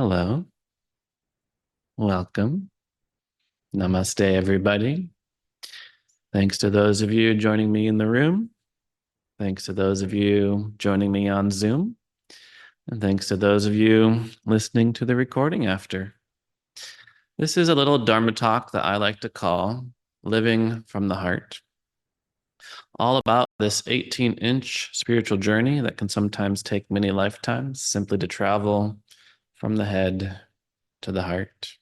Hello, welcome. Namaste, everybody. Thanks to those of you joining me in the room. Thanks to those of you joining me on Zoom. And thanks to those of you listening to the recording after. This is a little Dharma talk that I like to call Living from the Heart. All about this 18-inch spiritual journey that can sometimes take many lifetimes simply to travel from the head to the heart.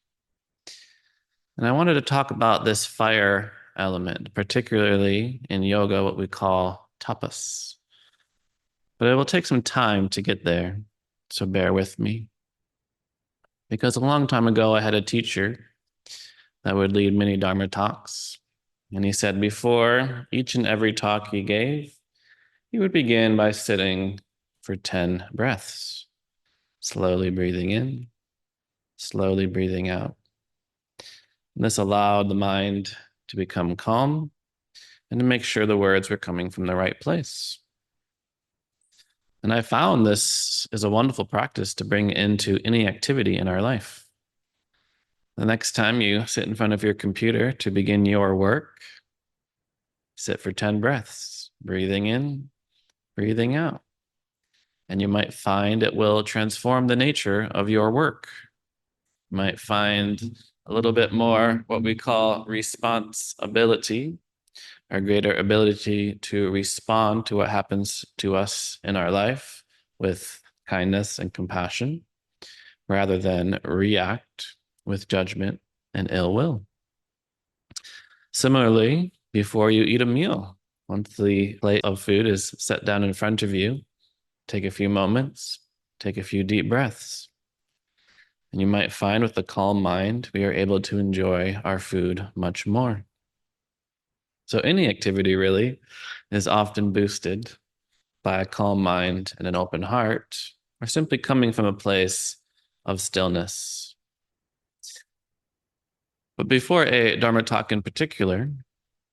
And I wanted to talk about this fire element, particularly in yoga, what we call tapas. But it will take some time to get there, so bear with me. Because a long time ago, I had a teacher that would lead many Dharma talks. And he said before each and every talk he gave, he would begin by sitting for 10 breaths, slowly breathing in, slowly breathing out. And this allowed the mind to become calm and to make sure the words were coming from the right place. And I found this is a wonderful practice to bring into any activity in our life. The next time you sit in front of your computer to begin your work, sit for 10 breaths, breathing in, breathing out. And you might find it will transform the nature of your work. You might find a little bit more what we call responsibility, our greater ability to respond to what happens to us in our life with kindness and compassion, rather than react with judgment and ill will. Similarly, before you eat a meal, once the plate of food is set down in front of you, take a few moments, take a few deep breaths. And you might find with a calm mind, we are able to enjoy our food much more. So any activity really is often boosted by a calm mind and an open heart, or simply coming from a place of stillness. But before a Dharma talk in particular,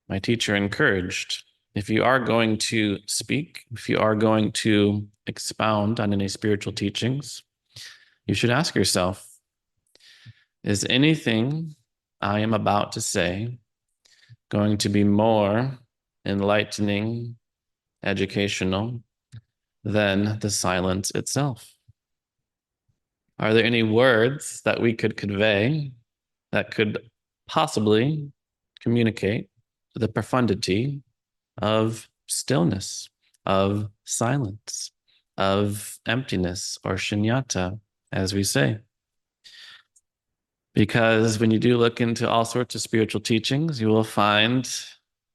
my teacher encouraged, if you are going to speak, if you are going to expound on any spiritual teachings, you should ask yourself, is anything I am about to say going to be more enlightening, educational than the silence itself? Are there any words that we could convey that could possibly communicate the profundity of stillness, of silence, of emptiness, or shunyata, as we say? Because when you do look into all sorts of spiritual teachings, you will find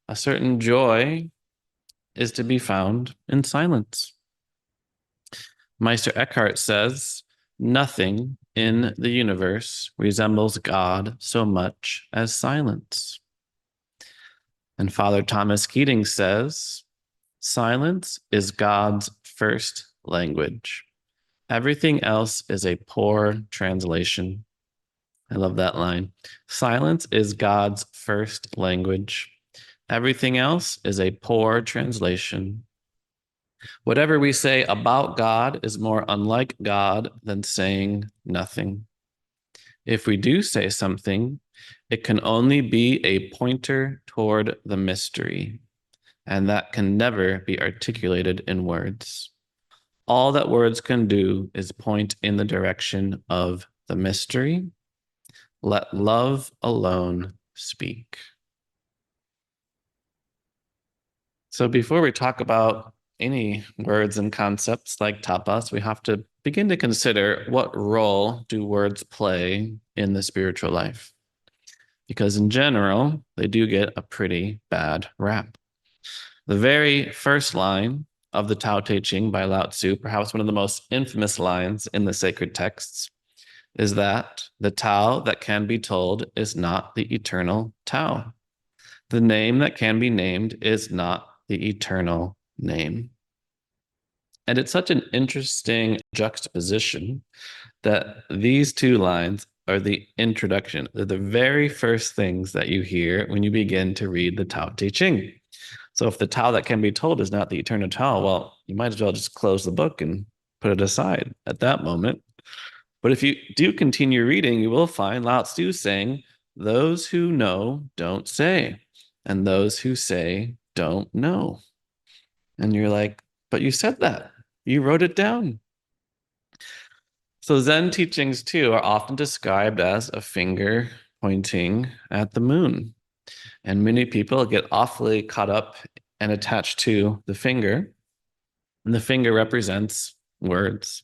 a certain joy is to be found in silence. Meister Eckhart says, nothing in the universe resembles God so much as silence. And Father Thomas Keating says, silence is God's first language. Everything else is a poor translation. I love that line. Silence is God's first language. Everything else is a poor translation. Whatever we say about God is more unlike God than saying nothing. If we do say something, it can only be a pointer toward the mystery, and that can never be articulated in words. All that words can do is point in the direction of the mystery. Let love alone speak. So before we talk about any words and concepts like tapas, we have to begin to consider what role do words play in the spiritual life? Because in general, they do get a pretty bad rap. The very first line of the Tao Te Ching by Lao Tzu, perhaps one of the most infamous lines in the sacred texts, is that the Tao that can be told is not the eternal Tao. The name that can be named is not the eternal name. And it's such an interesting juxtaposition that these two lines are the introduction. They're the very first things that you hear when you begin to read the Tao Te Ching. So if the Tao that can be told is not the eternal Tao, well, you might as well just close the book and put it aside at that moment. But if you do continue reading, you will find Lao Tzu saying, those who know don't say, and those who say don't know. And you're like, but you said that. You wrote it down. So Zen teachings too are often described as a finger pointing at the moon. And many people get awfully caught up and attached to the finger. And the finger represents words,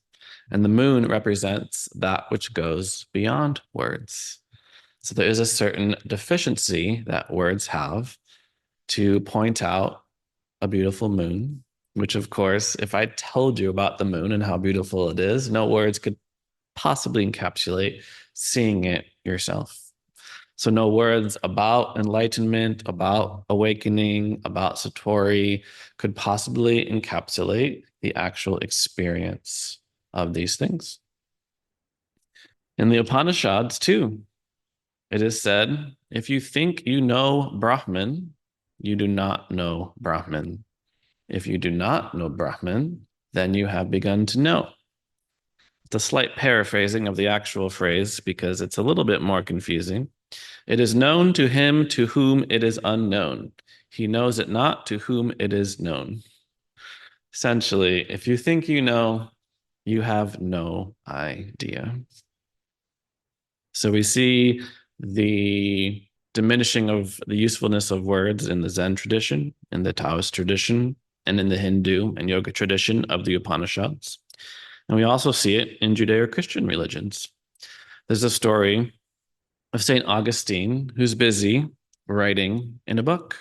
and the moon represents that which goes beyond words. So there is a certain deficiency that words have to point out a beautiful moon, which, of course, if I told you about the moon and how beautiful it is, no words could possibly encapsulate seeing it yourself. So no words about enlightenment, about awakening, about Satori could possibly encapsulate the actual experience of these things. In the Upanishads, too, it is said, if you think you know Brahman, you do not know Brahman. If you do not know Brahman, then you have begun to know. It's a slight paraphrasing of the actual phrase because it's a little bit more confusing. It is known to him to whom it is unknown. He knows it not to whom it is known. Essentially, if you think you know, you have no idea. So we see the diminishing of the usefulness of words in the Zen tradition, in the Taoist tradition, and in the Hindu and yoga tradition of the Upanishads. And we also see it in Judeo-Christian religions. There's a story of St. Augustine who's busy writing in a book.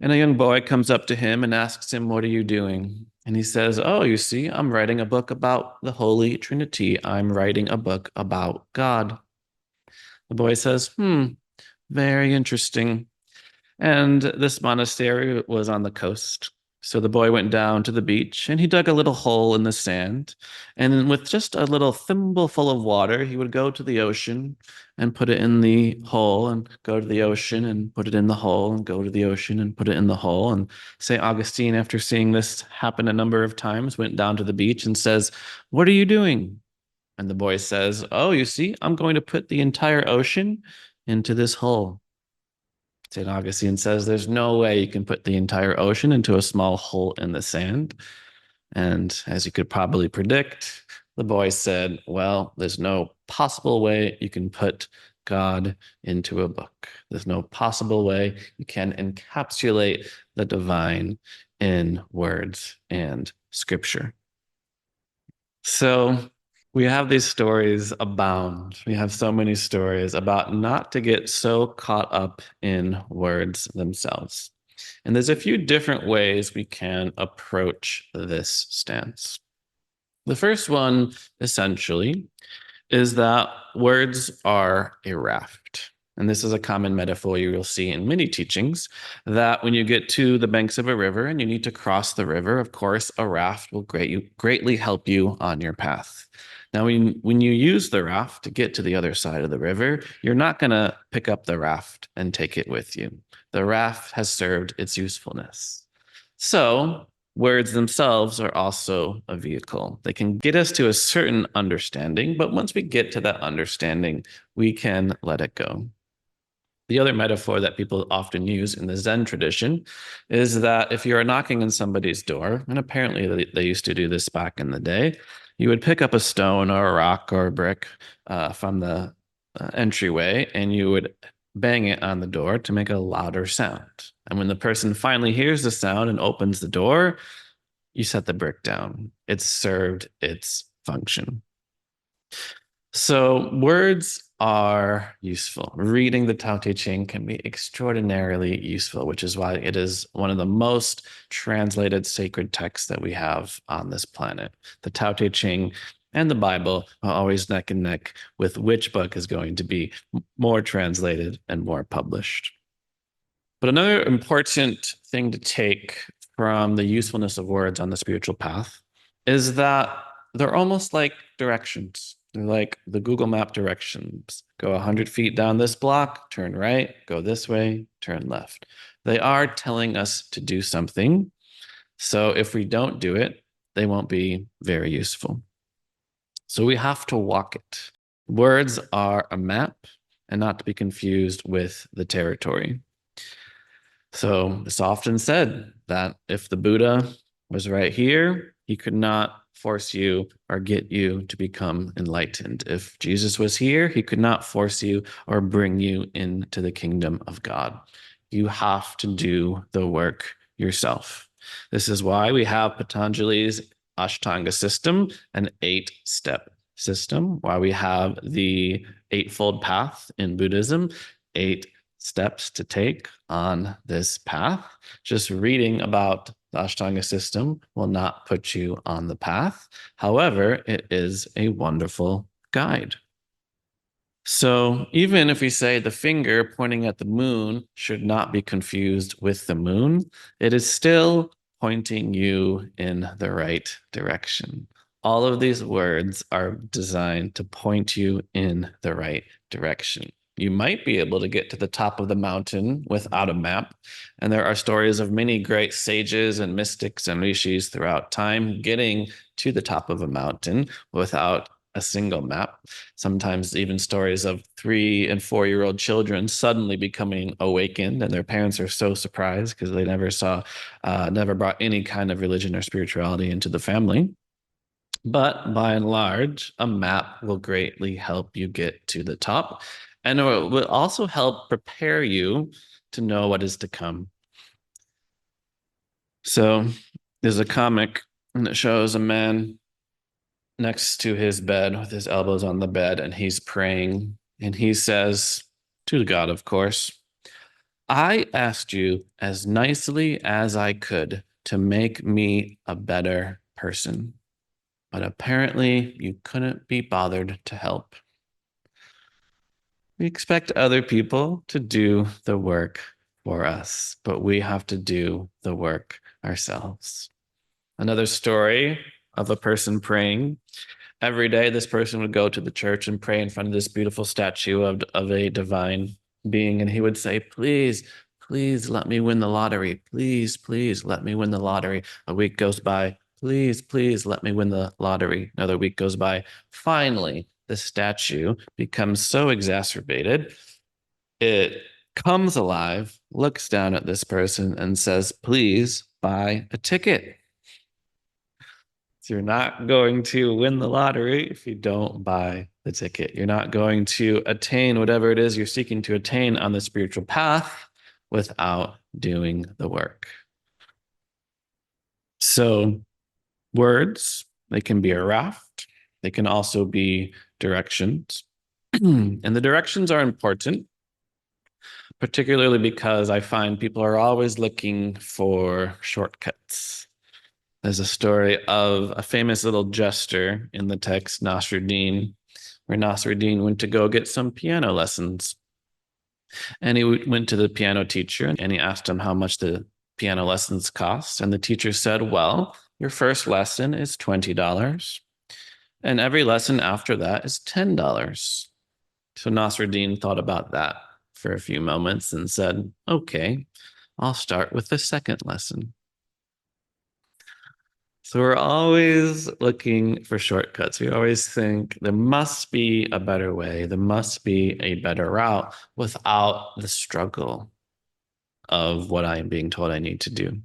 And a young boy comes up to him and asks him, what are you doing? And he says, oh, you see, I'm writing a book about the Holy Trinity. I'm writing a book about God. The boy says, very interesting. And this monastery was on the coast. So the boy went down to the beach and he dug a little hole in the sand. And with just a little thimble full of water, he would go to the ocean and put it in the hole and go to the ocean and put it in the hole and go to the ocean and put it in the hole. And St. Augustine, after seeing this happen a number of times, went down to the beach and says, what are you doing? And the boy says, oh, you see, I'm going to put the entire ocean into this hole. St. Augustine says there's no way you can put the entire ocean into a small hole in the sand. And as you could probably predict, the boy said, well, there's no possible way you can put God into a book. There's no possible way you can encapsulate the divine in words and scripture. So we have these stories abound. We have so many stories about not to get so caught up in words themselves. And there's a few different ways we can approach this stance. The first one, essentially, is that words are a raft. And this is a common metaphor you will see in many teachings, that when you get to the banks of a river and you need to cross the river, of course, a raft will greatly help you on your path. Now, when you use the raft to get to the other side of the river, you're not going to pick up the raft and take it with you. The raft has served its usefulness. So words themselves are also a vehicle. They can get us to a certain understanding, but once we get to that understanding, we can let it go. The other metaphor that people often use in the Zen tradition is that if you are knocking on somebody's door, and apparently they used to do this back in the day, you would pick up a stone or a rock or a brick from the entryway and you would bang it on the door to make a louder sound. And when the person finally hears the sound and opens the door, you set the brick down. It's served its function. So words are useful. Reading the Tao Te Ching can be extraordinarily useful, which is why it is one of the most translated sacred texts that we have on this planet. The Tao Te Ching and the Bible are always neck and neck with which book is going to be more translated and more published. But another important thing to take from the usefulness of words on the spiritual path is that they're almost like directions. They're like the Google Map directions. Go 100 feet down this block, turn right, go this way, turn left. They are telling us to do something. So if we don't do it, they won't be very useful. So we have to walk it. Words are a map and not to be confused with the territory. So it's often said that if the Buddha was right here, he could not force you or get you to become enlightened. If Jesus was here, he could not force you or bring you into the kingdom of God. You have to do the work yourself. This is why we have Patanjali's Ashtanga system, an 8-step system, why we have the Eightfold Path in Buddhism, 8 steps to take on this path. Just reading about the Ashtanga system will not put you on the path. However, it is a wonderful guide. So even if we say the finger pointing at the moon should not be confused with the moon, it is still pointing you in the right direction. All of these words are designed to point you in the right direction. You might be able to get to the top of the mountain without a map. And there are stories of many great sages and mystics and rishis throughout time getting to the top of a mountain without a single map. Sometimes even stories of 3 and 4-year-old children suddenly becoming awakened, and their parents are so surprised because they never brought any kind of religion or spirituality into the family. But by and large, a map will greatly help you get to the top, and it will also help prepare you to know what is to come. So there's a comic, and it shows a man next to his bed with his elbows on the bed, and he's praying. And he says to God, of course, I asked you as nicely as I could to make me a better person, but apparently you couldn't be bothered to help. We expect other people to do the work for us, but we have to do the work ourselves. Another story of a person praying. Every day, this person would go to the church and pray in front of this beautiful statue of a divine being. And he would say, please, please let me win the lottery. Please, please let me win the lottery. A week goes by. Please, please let me win the lottery. Another week goes by. Finally, the statue becomes so exacerbated, it comes alive, looks down at this person and says, please buy a ticket. So you're not going to win the lottery if you don't buy the ticket. You're not going to attain whatever it is you're seeking to attain on the spiritual path without doing the work. So words, they can be a raft. They can also be directions. And the directions are important, particularly because I find people are always looking for shortcuts. There's a story of a famous little jester in the text, Nasruddin, where Nasruddin went to go get some piano lessons. And he went to the piano teacher and he asked him how much the piano lessons cost. And the teacher said, well, your first lesson is $20. And every lesson after that is $10. So Nasruddin thought about that for a few moments and said, okay, I'll start with the second lesson. So we're always looking for shortcuts. We always think there must be a better way. There must be a better route without the struggle of what I am being told I need to do.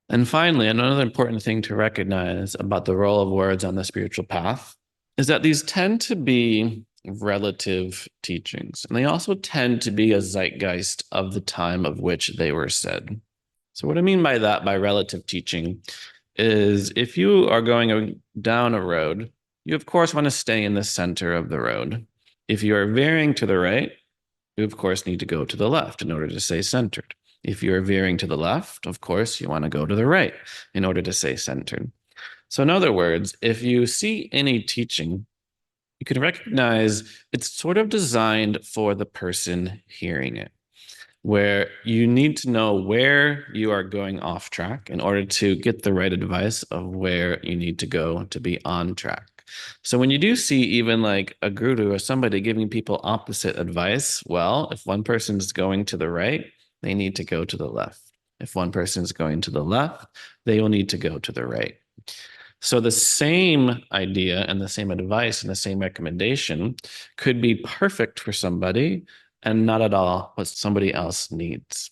And finally, another important thing to recognize about the role of words on the spiritual path is that these tend to be relative teachings, and they also tend to be a zeitgeist of the time of which they were said. So what I mean by that, by relative teaching, is if you are going down a road, you of course want to stay in the center of the road. If you are veering to the right, you of course need to go to the left in order to stay centered. If you are veering to the left, of course, you want to go to the right in order to stay centered. So in other words, if you see any teaching, you can recognize it's sort of designed for the person hearing it, where you need to know where you are going off track in order to get the right advice of where you need to go to be on track. So when you do see even like a guru or somebody giving people opposite advice, well, if one person is going to the right, they need to go to the left. If one person is going to the left, they will need to go to the right. So the same idea and the same advice and the same recommendation could be perfect for somebody and not at all what somebody else needs.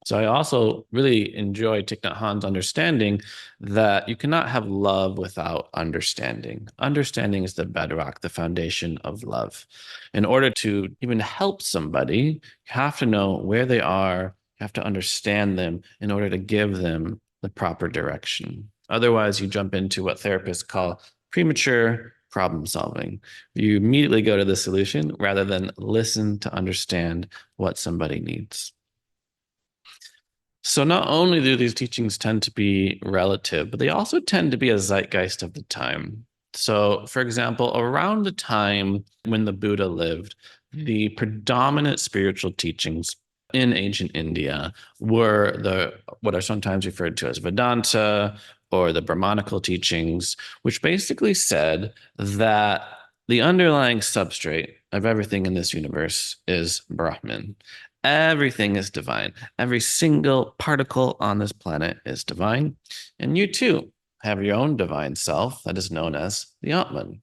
So I also really enjoy Thich Nhat Hanh's understanding that you cannot have love without understanding. Understanding is the bedrock, the foundation of love. In order to even help somebody, you have to know where they are, you have to understand them in order to give them the proper direction. Otherwise, you jump into what therapists call premature problem solving. You immediately go to the solution rather than listen to understand what somebody needs. So not only do these teachings tend to be relative, but they also tend to be a zeitgeist of the time. So, for example, around the time when the Buddha lived, the predominant spiritual teachings in ancient India were the what are sometimes referred to as Vedanta or the Brahmanical teachings, which basically said that the underlying substrate of everything in this universe is Brahman. Everything is divine. Every single particle on this planet is divine. And you too have your own divine self that is known as the Atman.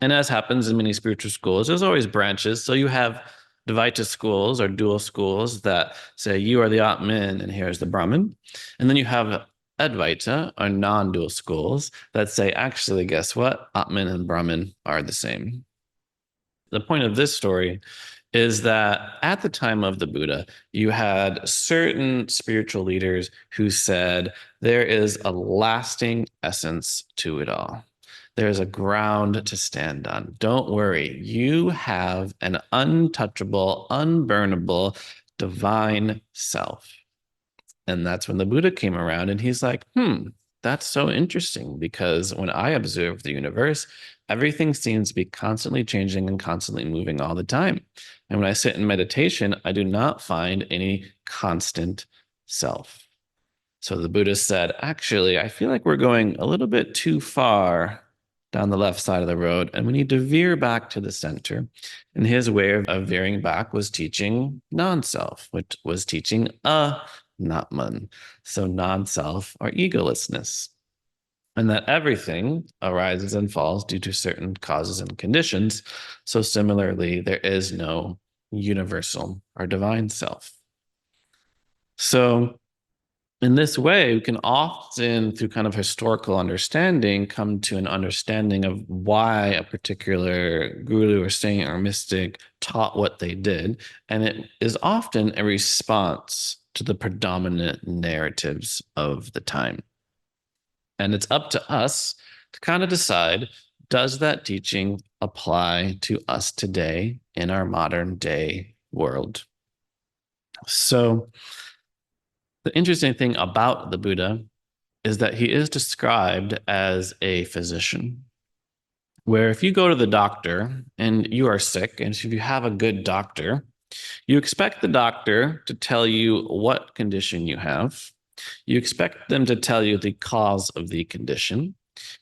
And as happens in many spiritual schools, there's always branches. So you have Dvaita schools or dual schools that say you are the Atman and here's the Brahman. And then you have Advaita or non-dual schools that say, actually, guess what? Atman and Brahman are the same. The point of this story is that at the time of the Buddha, you had certain spiritual leaders who said there is a lasting essence to it all. There's a ground to stand on. Don't worry, you have an untouchable, unburnable, divine self. And that's when the Buddha came around and he's like, that's so interesting because when I observe the universe, everything seems to be constantly changing and constantly moving all the time. And when I sit in meditation, I do not find any constant self. So the Buddha said, actually, I feel like we're going a little bit too far down the left side of the road, and we need to veer back to the center. And his way of veering back was teaching non-self, which was teaching Natman. So non-self or egolessness. And that everything arises and falls due to certain causes and conditions. So similarly, there is no universal or divine self. So in this way, we can often, through kind of historical understanding, come to an understanding of why a particular guru or saint or mystic taught what they did. And it is often a response to the predominant narratives of the time. And it's up to us to kind of decide, does that teaching apply to us today in our modern day world? So the interesting thing about the Buddha is that he is described as a physician, where if you go to the doctor and you are sick, and if you have a good doctor, you expect the doctor to tell you what condition you have. You expect them to tell you the cause of the condition.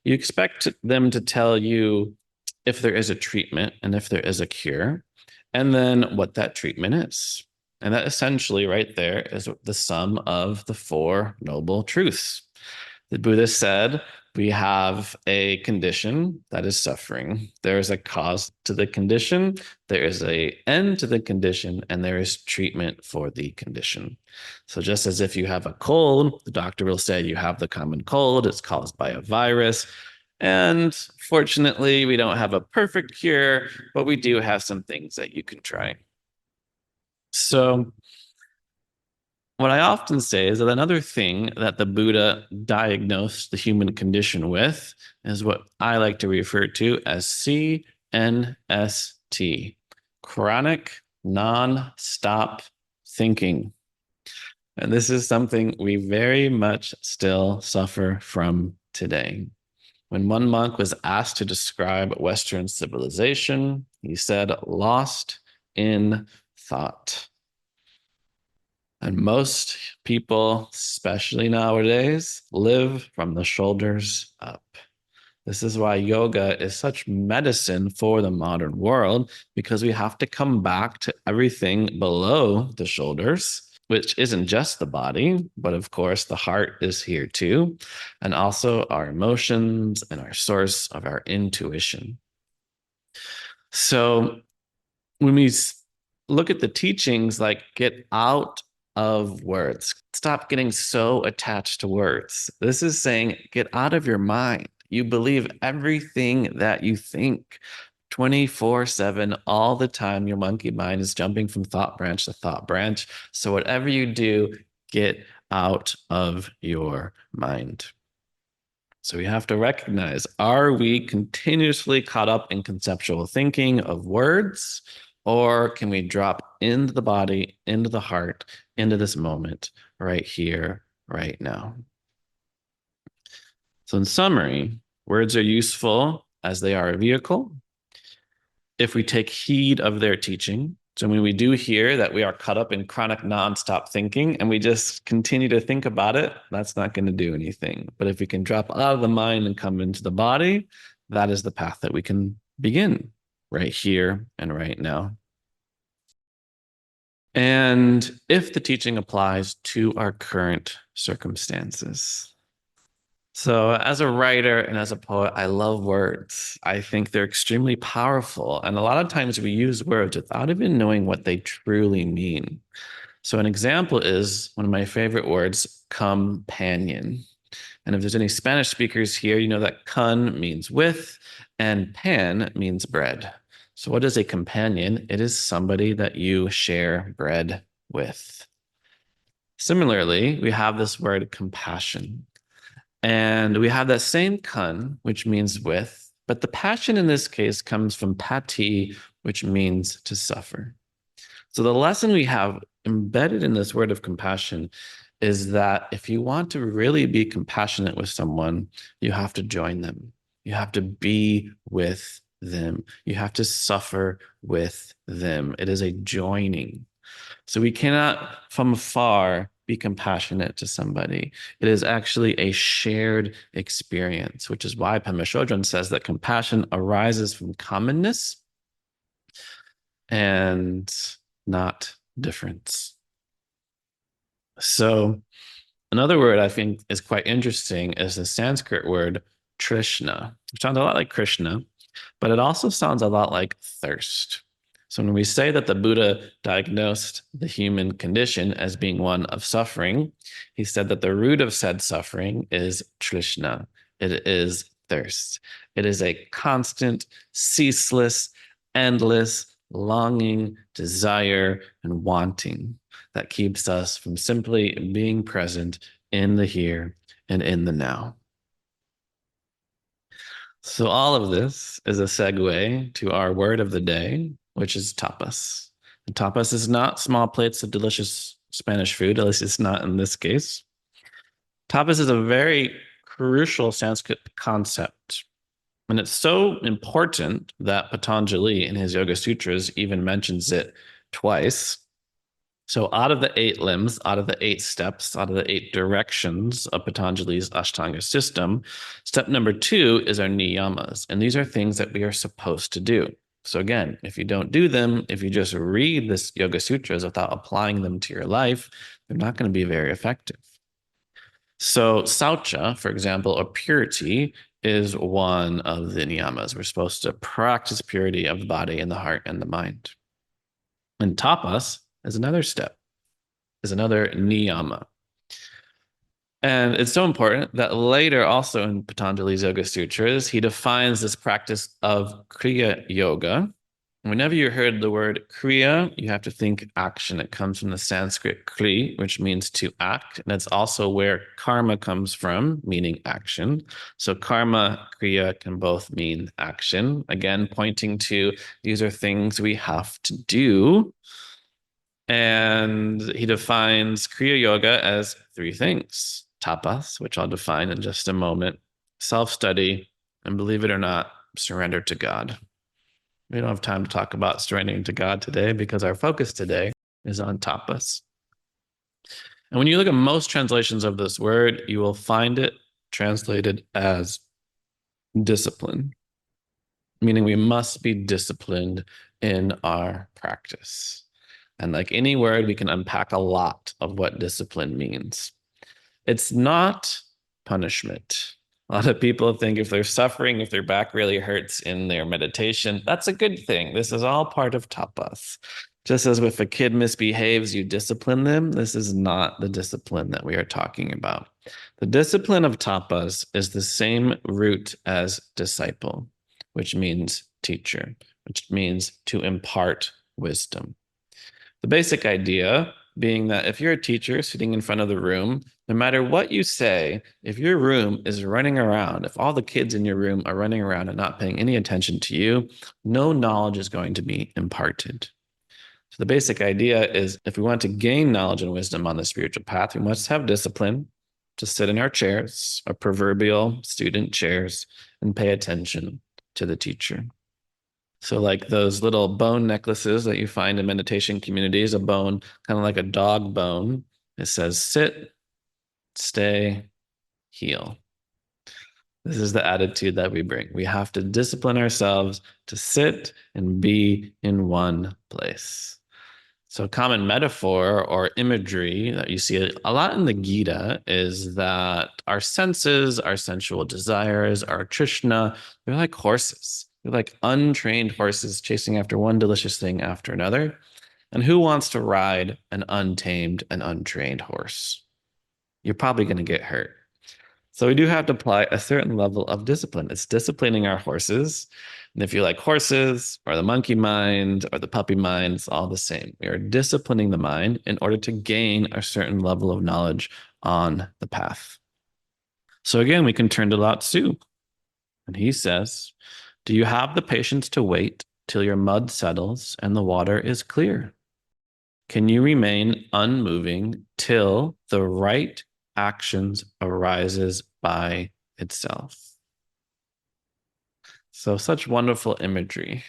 You expect them to tell you if there is a treatment and if there is a cure, and then what that treatment is. And that essentially right there is the sum of the Four Noble Truths. The Buddha said, we have a condition that is suffering. There is a cause to the condition, there is an end to the condition, and there is treatment for the condition. So just as if you have a cold, the doctor will say you have the common cold, it's caused by a virus. And fortunately, we don't have a perfect cure, but we do have some things that you can try. So what I often say is that another thing that the Buddha diagnosed the human condition with is what I like to refer to as CNST, chronic non-stop thinking. And this is something we very much still suffer from today. When one monk was asked to describe Western civilization, he said, lost in thought. And most people, especially nowadays, live from the shoulders up. This is why yoga is such medicine for the modern world, because we have to come back to everything below the shoulders which isn't just the body, but of course the heart is here too, and also our emotions and our source of our intuition. So when we look at the teachings, like get out of words, stop getting so attached to words. This is saying get out of your mind. You believe everything that you think 24/7, all the time. Your monkey mind is jumping from thought branch to thought branch. So whatever you do, get out of your mind. So we have to recognize, are we continuously caught up in conceptual thinking of words, or can we drop into the body, into the heart, into this moment right here, right now? So in summary, words are useful as they are a vehicle if we take heed of their teaching. So when we do hear that we are caught up in chronic nonstop thinking and we just continue to think about it, that's not going to do anything. But if we can drop out of the mind and come into the body, that is the path that we can begin right here and right now. And if the teaching applies to our current circumstances. So, as a writer and as a poet, I love words. I think they're extremely powerful. And a lot of times we use words without even knowing what they truly mean. So, an example is one of my favorite words, companion. And if there's any Spanish speakers here, you know that con means with and pan means bread. So, what is a companion? It is somebody that you share bread with. Similarly, we have this word compassion. And we have that same kun, which means with, but the passion in this case comes from pati, which means to suffer. So the lesson we have embedded in this word of compassion is that if you want to really be compassionate with someone, you have to join them. You have to be with them. You have to suffer with them. It is a joining. So we cannot from afar be compassionate to somebody. It is actually a shared experience, which is why Pema Chodron says that compassion arises from commonness and not difference. So another word I think is quite interesting is the Sanskrit word Trishna, which sounds a lot like Krishna, but it also sounds a lot like thirst. So when we say that the Buddha diagnosed the human condition as being one of suffering, he said that the root of said suffering is Trishna. It is thirst. It is a constant, ceaseless, endless longing, desire, and wanting that keeps us from simply being present in the here and in the now. So all of this is a segue to our word of the day, which is tapas. And tapas is not small plates of delicious Spanish food, at least it's not in this case. Tapas is a very crucial Sanskrit concept. And it's so important that Patanjali in his Yoga Sutras even mentions it twice. So out of the 8 limbs, out of the 8 steps, out of the 8 directions of Patanjali's Ashtanga system, step number 2 is our niyamas. And these are things that we are supposed to do. So again, if you don't do them, if you just read this Yoga Sutras without applying them to your life, they're not going to be very effective. So saucha, for example, or purity is one of the niyamas. We're supposed to practice purity of the body and the heart and the mind. And tapas is another step, is another niyama. And it's so important that later also in Patanjali's Yoga Sutras, he defines this practice of Kriya Yoga. Whenever you heard the word Kriya, you have to think action. It comes from the Sanskrit Kri, which means to act. And it's also where karma comes from, meaning action. So karma, Kriya can both mean action. Again, pointing to these are things we have to do. And he defines Kriya Yoga as 3 things. Tapas, which I'll define in just a moment, self-study, and believe it or not, surrender to God. We don't have time to talk about surrendering to God today because our focus today is on tapas. And when you look at most translations of this word, you will find it translated as discipline, meaning we must be disciplined in our practice. And like any word, we can unpack a lot of what discipline means. It's not punishment. A lot of people think if they're suffering, if their back really hurts in their meditation, that's a good thing. This is all part of tapas. Just as if a kid misbehaves, you discipline them. This is not the discipline that we are talking about. The discipline of tapas is the same root as disciple, which means teacher, which means to impart wisdom. The basic idea being that if you're a teacher sitting in front of the room, no matter what you say, if your room is running around, if all the kids in your room are running around and not paying any attention to you, no knowledge is going to be imparted. So the basic idea is if we want to gain knowledge and wisdom on the spiritual path, we must have discipline to sit in our chairs, our proverbial student chairs, and pay attention to the teacher. So like those little bone necklaces that you find in meditation communities, a bone, kind of like a dog bone. It says sit, stay, heal. This is the attitude that we bring. We have to discipline ourselves to sit and be in one place. So a common metaphor or imagery that you see a lot in the Gita is that our senses, our sensual desires, our Trishna, they're like horses. They're like untrained horses chasing after one delicious thing after another. And who wants to ride an untamed and untrained horse? You're probably going to get hurt. So we do have to apply a certain level of discipline. It's disciplining our horses. And if you like horses or the monkey mind or the puppy mind, it's all the same. We are disciplining the mind in order to gain a certain level of knowledge on the path. So again, we can turn to Lao Tzu. And he says, do you have the patience to wait till your mud settles and the water is clear? Can you remain unmoving till the right actions arises by itself? So such wonderful imagery.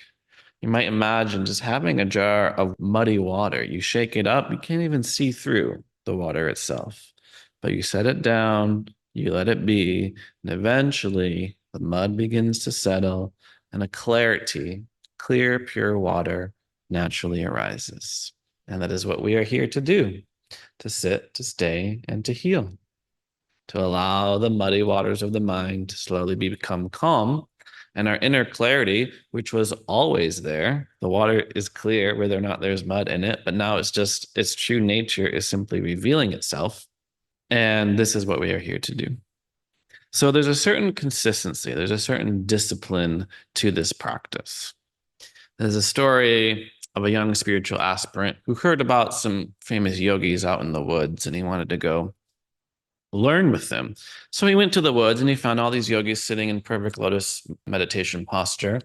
You might imagine just having a jar of muddy water. You shake it up, you can't even see through the water itself. But you set it down, you let it be, and eventually the mud begins to settle and a clarity, clear, pure water naturally arises. And that is what we are here to do, to sit, to stay, and to heal, to allow the muddy waters of the mind to slowly become calm. And our inner clarity, which was always there, the water is clear whether or not there's mud in it, but now it's just its true nature is simply revealing itself. And this is what we are here to do. So there's a certain consistency, there's a certain discipline to this practice. There's a story of a young spiritual aspirant who heard about some famous yogis out in the woods and he wanted to go learn with them. So he went to the woods and he found all these yogis sitting in perfect lotus meditation posture.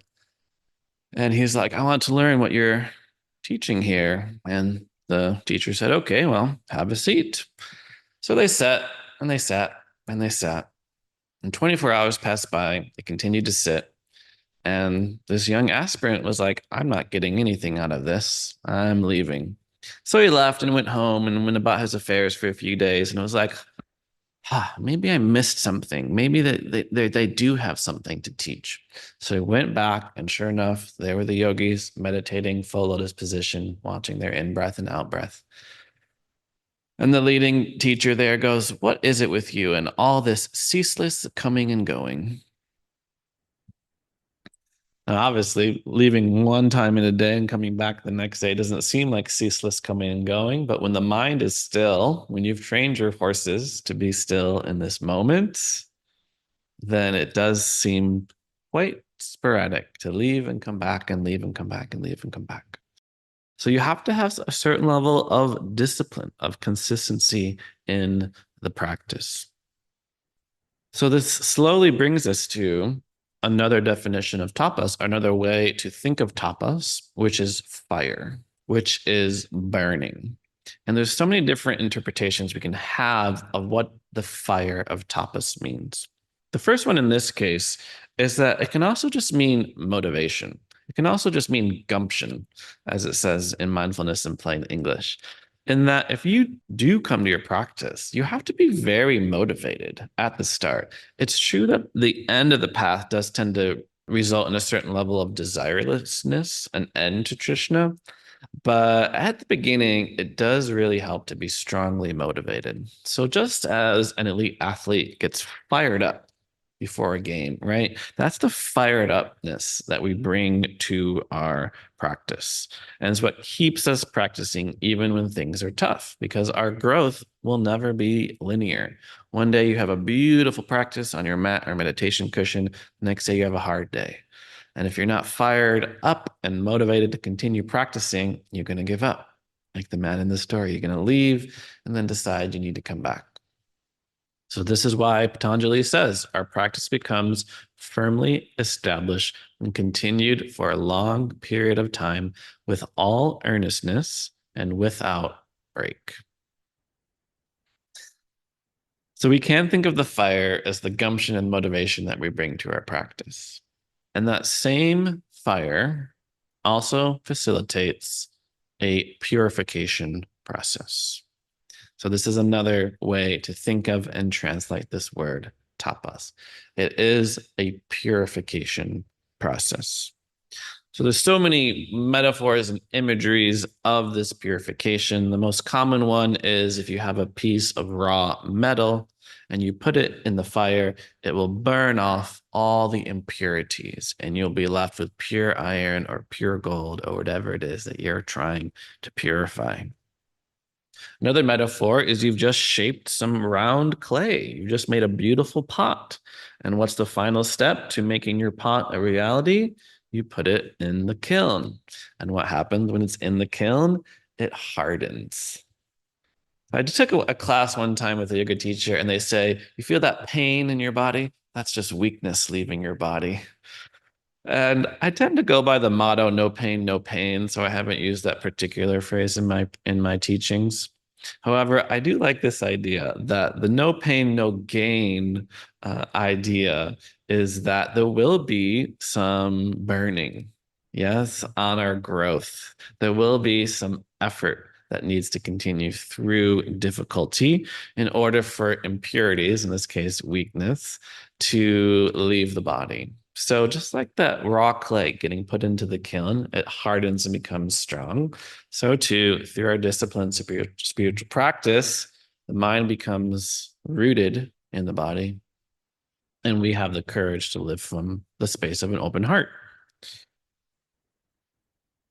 And he's like, I want to learn what you're teaching here. And the teacher said, okay, well, have a seat. So they sat and they sat and they sat. And 24 hours passed by. They continued to sit. And this young aspirant was like, I'm not getting anything out of this. I'm leaving. So he left and went home and went about his affairs for a few days. And it was like, maybe I missed something. Maybe they do have something to teach. So he went back, and sure enough, there were the yogis meditating full lotus position, watching their in-breath and out-breath. And the leading teacher there goes, what is it with you and all this ceaseless coming and going? Now, obviously, leaving one time in a day and coming back the next day doesn't seem like ceaseless coming and going. But when the mind is still, when you've trained your horses to be still in this moment, then it does seem quite sporadic to leave and come back and leave and come back and leave and come back. So you have to have a certain level of discipline, of consistency in the practice. So this slowly brings us to another definition of tapas, another way to think of tapas, which is fire, which is burning. And there's so many different interpretations we can have of what the fire of tapas means. The first one in this case is that it can also just mean motivation. It can also just mean gumption, as it says in mindfulness in plain English. In that if you do come to your practice, you have to be very motivated at the start. It's true that the end of the path does tend to result in a certain level of desirelessness, an end to Trishna, But at the beginning, it does really help to be strongly motivated. So just as an elite athlete gets fired up before a game, right? That's the fired upness that we bring to our practice. And it's what keeps us practicing even when things are tough, because our growth will never be linear. One day you have a beautiful practice on your mat or meditation cushion. The next day you have a hard day. And if you're not fired up and motivated to continue practicing, you're going to give up. Like the man in the story, you're going to leave and then decide you need to come back. So, this is why Patanjali says our practice becomes firmly established and continued for a long period of time with all earnestness and without break. So, we can think of the fire as the gumption and motivation that we bring to our practice. And that same fire also facilitates a purification process. So, this is another way to think of and translate this word tapas. It is a purification process. So there's so many metaphors and imageries of this purification. The most common one is if you have a piece of raw metal and you put it in the fire, it will burn off all the impurities and you'll be left with pure iron or pure gold or whatever it is that you're trying to purify. Another metaphor is you've just shaped some round clay. You just made a beautiful pot. And what's the final step to making your pot a reality? You put it in the kiln. And what happens when it's in the kiln? It hardens. I just took a class one time with a yoga teacher, and they say, you feel that pain in your body? That's just weakness leaving your body. And I tend to go by the motto, no pain, no pain. So I haven't used that particular phrase in my teachings. However, I do like this idea that the no pain, no gain idea is that there will be some burning, yes, on our growth. There will be some effort that needs to continue through difficulty in order for impurities, in this case, weakness, to leave the body. So just like that raw clay getting put into the kiln, it hardens and becomes strong. So too, through our discipline, spiritual practice, the mind becomes rooted in the body, and we have the courage to live from the space of an open heart.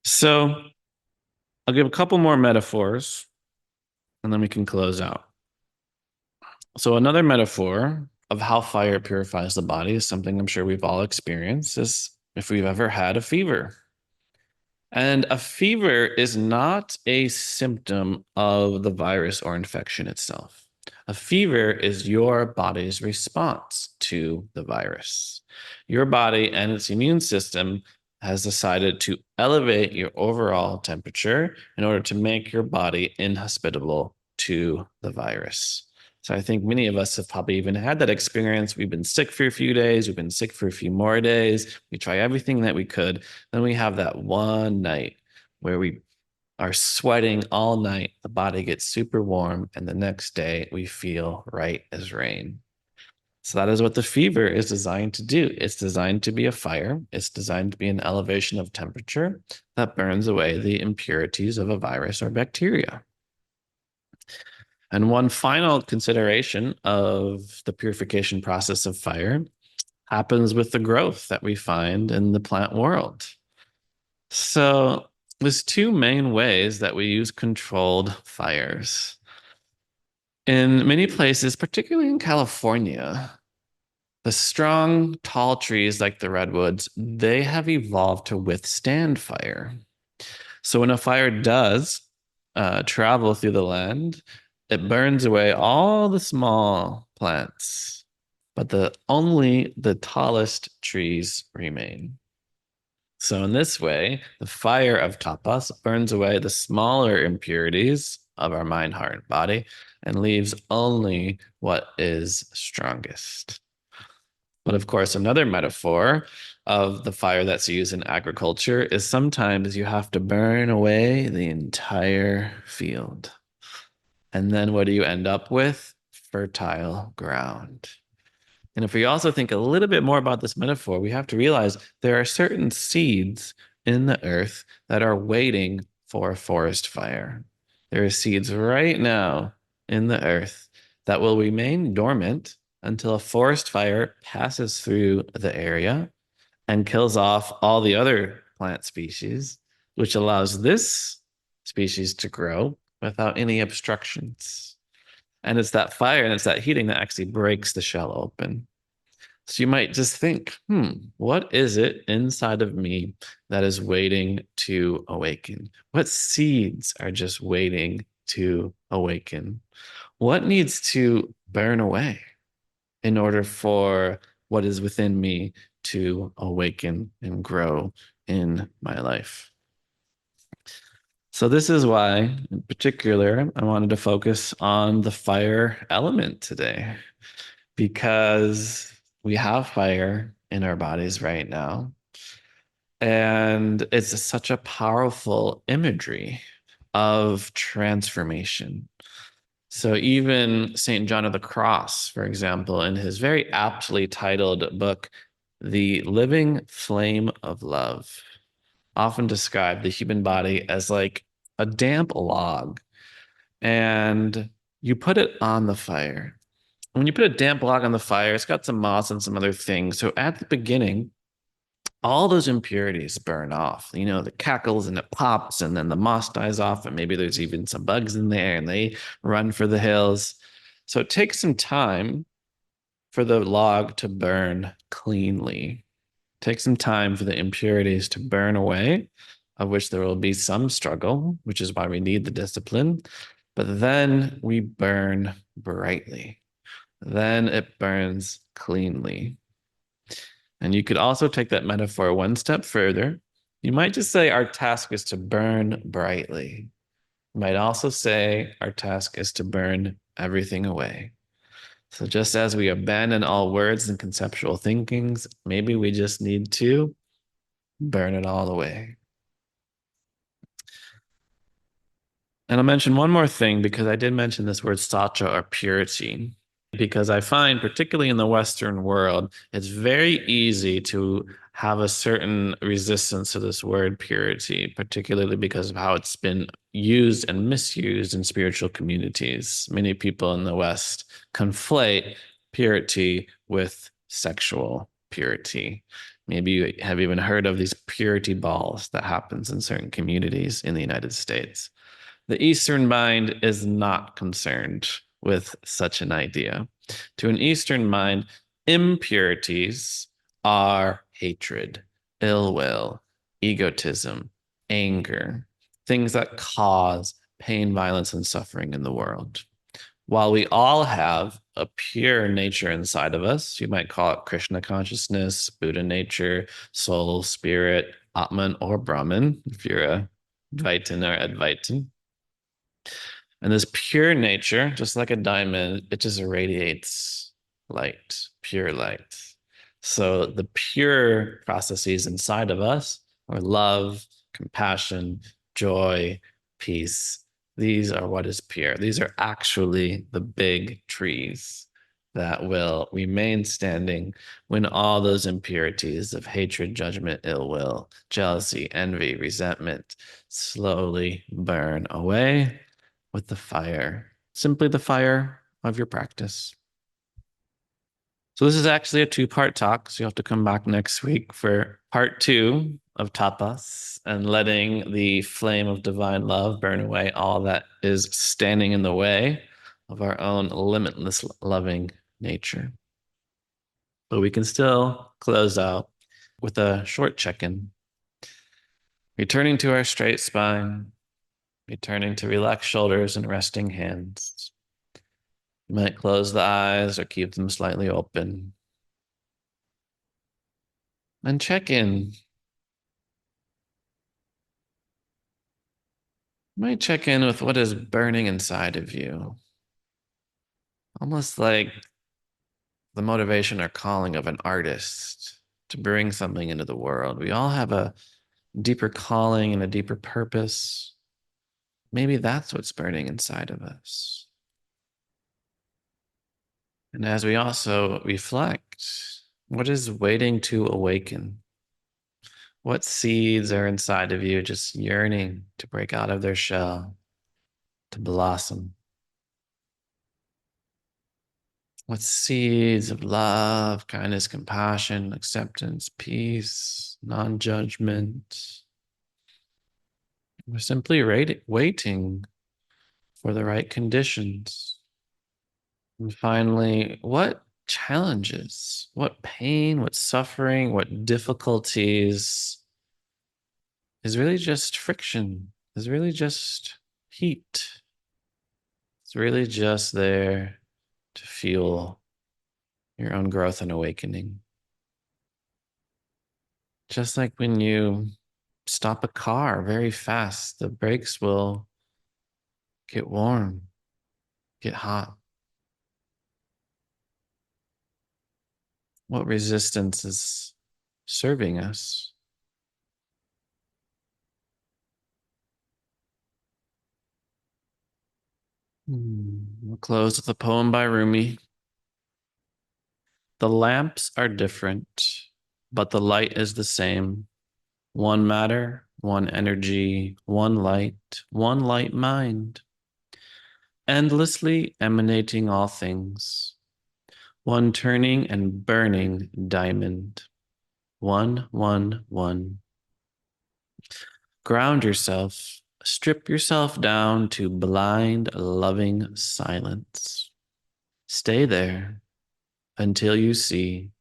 So I'll give a couple more metaphors, and then we can close out. So another metaphor of how fire purifies the body is something I'm sure we've all experienced, is if we've ever had a fever. And a fever is not a symptom of the virus or infection itself. A fever is your body's response to the virus. Your body and its immune system has decided to elevate your overall temperature in order to make your body inhospitable to the virus. So I think many of us have probably even had that experience. We've been sick for a few days, we've been sick for a few more days. We try everything that we could. Then we have that one night where we are sweating all night, the body gets super warm, and the next day we feel right as rain. So that is what the fever is designed to do. It's designed to be a fire. It's designed to be an elevation of temperature that burns away the impurities of a virus or bacteria. And one final consideration of the purification process of fire happens with the growth that we find in the plant world. So there's two main ways that we use controlled fires. In many places, particularly in California, the strong, tall trees like the redwoods, they have evolved to withstand fire. So when a fire does travel through the land, it burns away all the small plants, but only the tallest trees remain. So in this way, the fire of tapas burns away the smaller impurities of our mind, heart, and body, and leaves only what is strongest. But of course, another metaphor of the fire that's used in agriculture is sometimes you have to burn away the entire field. And then what do you end up with? Fertile ground. And if we also think a little bit more about this metaphor, we have to realize there are certain seeds in the earth that are waiting for a forest fire. There are seeds right now in the earth that will remain dormant until a forest fire passes through the area and kills off all the other plant species, which allows this species to grow without any obstructions. And it's that fire and it's that heating that actually breaks the shell open. So you might just think, what is it inside of me that is waiting to awaken? What seeds are just waiting to awaken? What needs to burn away in order for what is within me to awaken and grow in my life? So this is why, in particular, I wanted to focus on the fire element today, because we have fire in our bodies right now. And it's such a powerful imagery of transformation. So even St. John of the Cross, for example, in his very aptly titled book, The Living Flame of Love, often described the human body as like a damp log. And you put it on the fire. When you put a damp log on the fire, it's got some moss and some other things. So at the beginning, all those impurities burn off. You know, the cackles and it pops, and then the moss dies off, and maybe there's even some bugs in there and they run for the hills. So it takes some time for the log to burn cleanly. Take some time for the impurities to burn away, of which there will be some struggle, which is why we need the discipline. But then we burn brightly. Then it burns cleanly. And you could also take that metaphor one step further. You might just say our task is to burn brightly. You might also say our task is to burn everything away. So just as we abandon all words and conceptual thinkings, maybe we just need to burn it all away. And I'll mention one more thing because I did mention this word sattva or purity. Because I find, particularly in the Western world, it's very easy to have a certain resistance to this word purity, particularly because of how it's been used and misused in spiritual communities. Many people in the West conflate purity with sexual purity. Maybe you have even heard of these purity balls that happens in certain communities in the United States. The Eastern mind is not concerned with such an idea. To an Eastern mind, impurities are hatred, ill will, egotism, anger, things that cause pain, violence, and suffering in the world. While we all have a pure nature inside of us, you might call it Krishna consciousness, Buddha nature, soul, spirit, Atman, or Brahman, if you're a Dvaitin or Advaitin. And this pure nature, just like a diamond, it just irradiates light, pure light. So the pure processes inside of us are love, compassion, joy, peace. These are what is pure. These are actually the big trees that will remain standing when all those impurities of hatred, judgment, ill will, jealousy, envy, resentment slowly burn away with the fire, simply the fire of your practice. So this is actually a two-part talk. So you'll have to come back next week for part 2 of tapas and letting the flame of divine love burn away all that is standing in the way of our own limitless loving nature. But we can still close out with a short check-in. Returning to our straight spine, returning to relaxed shoulders and resting hands. You might close the eyes or keep them slightly open. And check in. You might check in with what is burning inside of you. Almost like the motivation or calling of an artist to bring something into the world. We all have a deeper calling and a deeper purpose. Maybe that's what's burning inside of us. And as we also reflect, what is waiting to awaken? What seeds are inside of you just yearning to break out of their shell, to blossom? What seeds of love, kindness, compassion, acceptance, peace, non-judgment? We're simply waiting for the right conditions. And finally, what challenges, what pain, what suffering, what difficulties is really just friction, is really just heat. It's really just there to fuel your own growth and awakening. Just like when you stop a car very fast, the brakes will get warm, get hot. What resistance is serving us? We'll close with a poem by Rumi. The lamps are different, but the light is the same. One matter, one energy, one light mind, endlessly emanating all things. One turning and burning diamond. One. Ground yourself, strip yourself down to blind, loving silence. Stay there until you see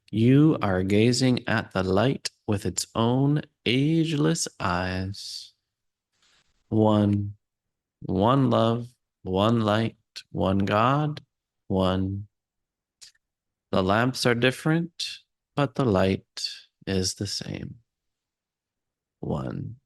you are gazing at the light with its own ageless eyes. One, one love, one light, one God, one. The lamps are different, but the light is the same. One.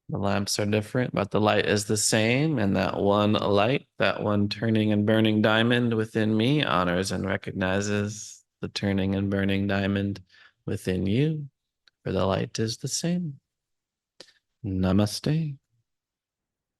The lamps are different, but the light is the same. And that one light, that one turning and burning diamond within me honors and recognizes the turning and burning diamond within you, for the light is the same. Namaste.